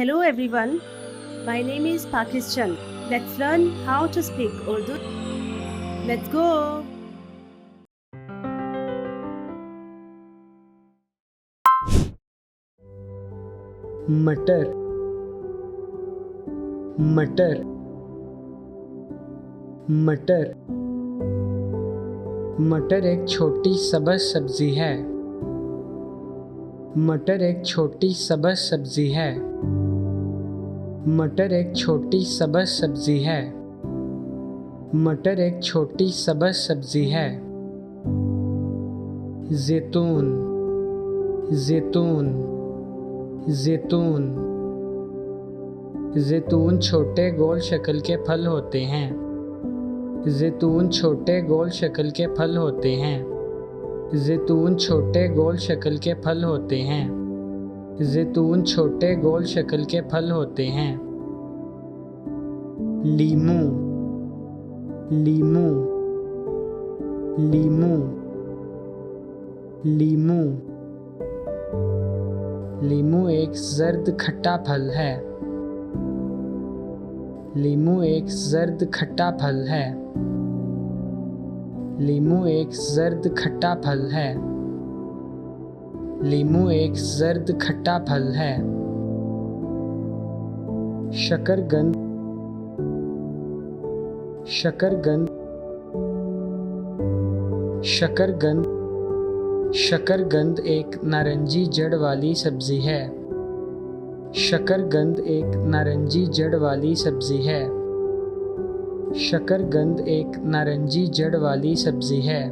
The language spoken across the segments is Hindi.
Hello everyone, my name is Pakis Chand. Let's learn how to speak Urdu. Let's go! मटर मटर मटर मटर एक छोटी सब्ज़ सब्ज़ी है। मटर एक छोटी सब्ज़ सब्ज़ी है। मटर एक छोटी सब्ज़ सब्ज़ी है। मटर एक छोटी सब्ज़ सब्ज़ी है। ज़ैतून ज़ैतून ज़ैतून ज़ैतून छोटे गोल शक्ल के फल होते हैं। ज़ैतून छोटे गोल शक्ल के फल होते हैं। ज़ैतून छोटे गोल शक्ल के फल होते हैं। ज़ैतून छोटे गोल शक्ल के फल होते हैं। लीमू लीमू लीमू लीमू लीमू एक जर्द खट्टा फल है। लीमू एक जर्द खट्टा फल है। लीमू एक जर्द खट्टा फल है। लीमू एक जर्द खट्टा फल है। शकरकंद शकरकंद शकरकंद शकरकंद एक नारंगी जड़ वाली सब्जी है। शकरकंद एक नारंगी जड़ वाली सब्जी है। शकरकंद एक नारंगी जड़ वाली सब्जी है।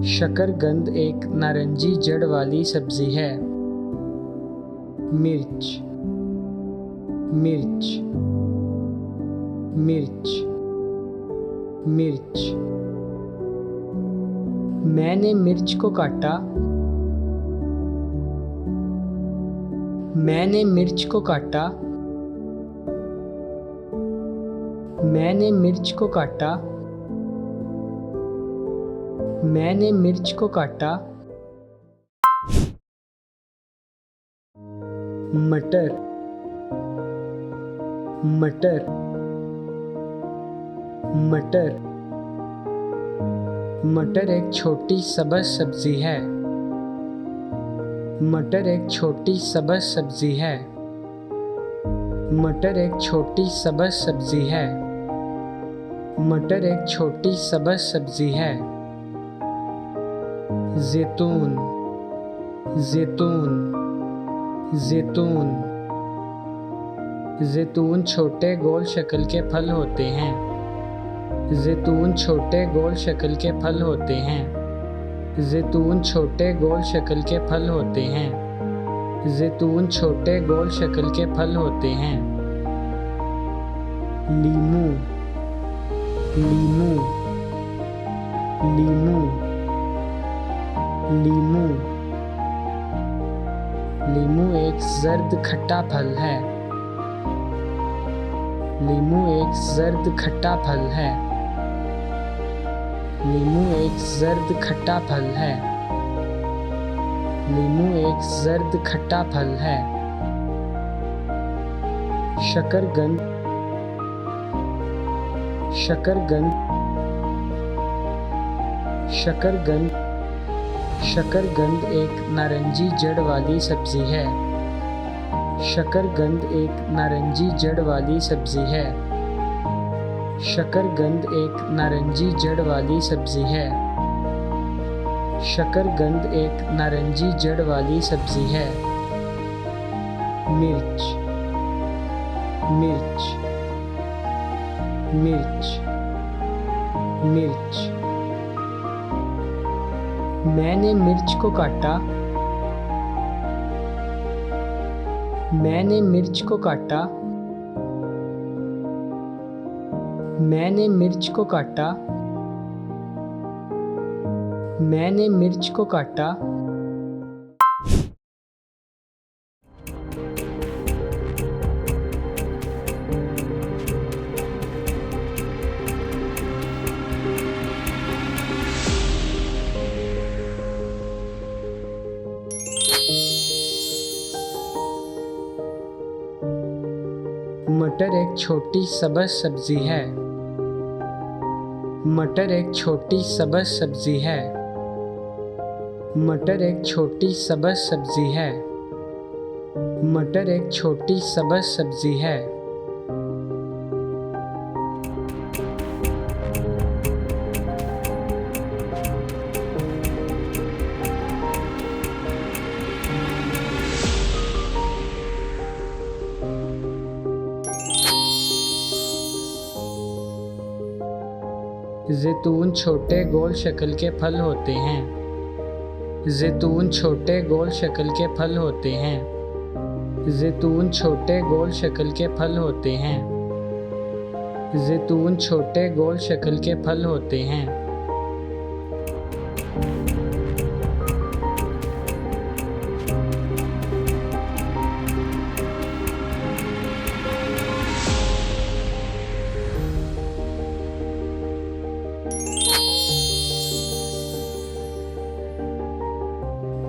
शकरकंद एक नारंगी जड़ वाली सब्जी है। मिर्च मिर्च मिर्च मिर्च मैंने मिर्च को काटा। मैंने मिर्च को काटा। मैंने मिर्च को काटा। मैंने मिर्च को काटा। मटर मटर मटर मटर एक छोटी सब्ज़ सब्ज़ी है। मटर एक छोटी सब्ज़ सब्ज़ी है। मटर एक छोटी सब्ज़ सब्ज़ी है। मटर एक छोटी सब्ज़ सब्ज़ी है। ज़ैतून ज़ैतून ज़ैतून ज़ैतून छोटे गोल शक्ल के फल होते हैं। ज़ैतून छोटे गोल शक्ल के फल होते हैं। ज़ैतून छोटे गोल शक्ल के फल होते हैं। ज़ैतून छोटे गोल शक्ल के फल होते हैं। लीमू लीमू लीमू लीमू लीमू एक जर्द खट्टा फल है। लीमू एक जर्द खट्टा फल है। लीमू एक जर्द खट्टा फल है। लीमू एक जर्द खट्टा फल है। शकरकंद शकरकंद शकरकंद शकरकंद एक नारंगी जड़ वाली सब्जी है। शकरकंद एक नारंगी जड़ वाली सब्जी है। शकरकंद एक नारंगी जड़ वाली सब्जी है। शकरकंद एक नारंगी जड़ वाली सब्जी है। मिर्च मिर्च मिर्च मिर्च मैंने मिर्च को काटा। मैंने मिर्च को काटा। मैंने मिर्च को काटा। मैंने मिर्च को काटा। मटर एक छोटी सब्ज सब्जी है। मटर एक छोटी सब्ज सब्जी है। मटर एक छोटी सब्ज सब्जी है। मटर एक छोटी सब्ज सब्जी है। जैतून छोटे गोल शक्ल के फल होते हैं। जैतून छोटे गोल शक्ल के फल होते हैं। जैतून छोटे गोल शक्ल के फल होते हैं। जैतून छोटे गोल शक्ल के फल होते हैं।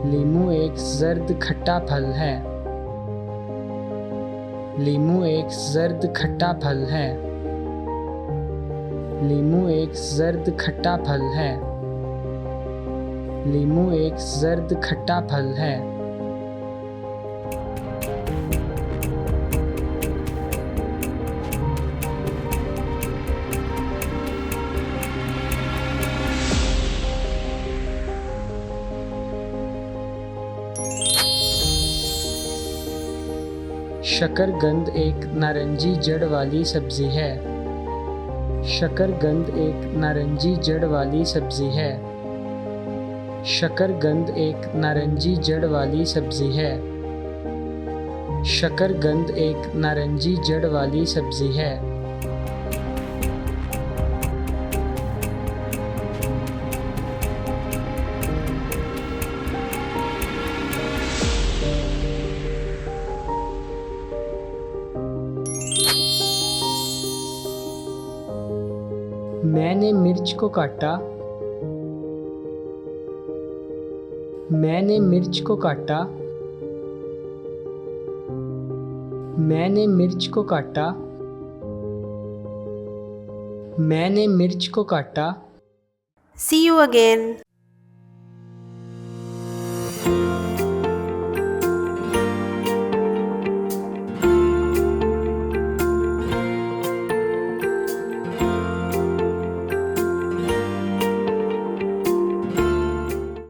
लीमू एक जर्द खट्टा फल है। लीमू एक जर्द खट्टा फल है। लीमू एक जर्द खट्टा फल है। लीमू एक जर्द खट्टा फल है। शकरकंद एक नारंगी जड़ वाली सब्जी है। शकरकंद एक नारंगी जड़ वाली सब्जी है। शकरकंद एक नारंगी जड़ वाली सब्जी है। शकरकंद एक नारंगी जड़ वाली सब्जी है। मैंने मिर्च को काटा। मैंने मिर्च को काटा। मैंने मिर्च को काटा। मैंने मिर्च को काटा। See you again.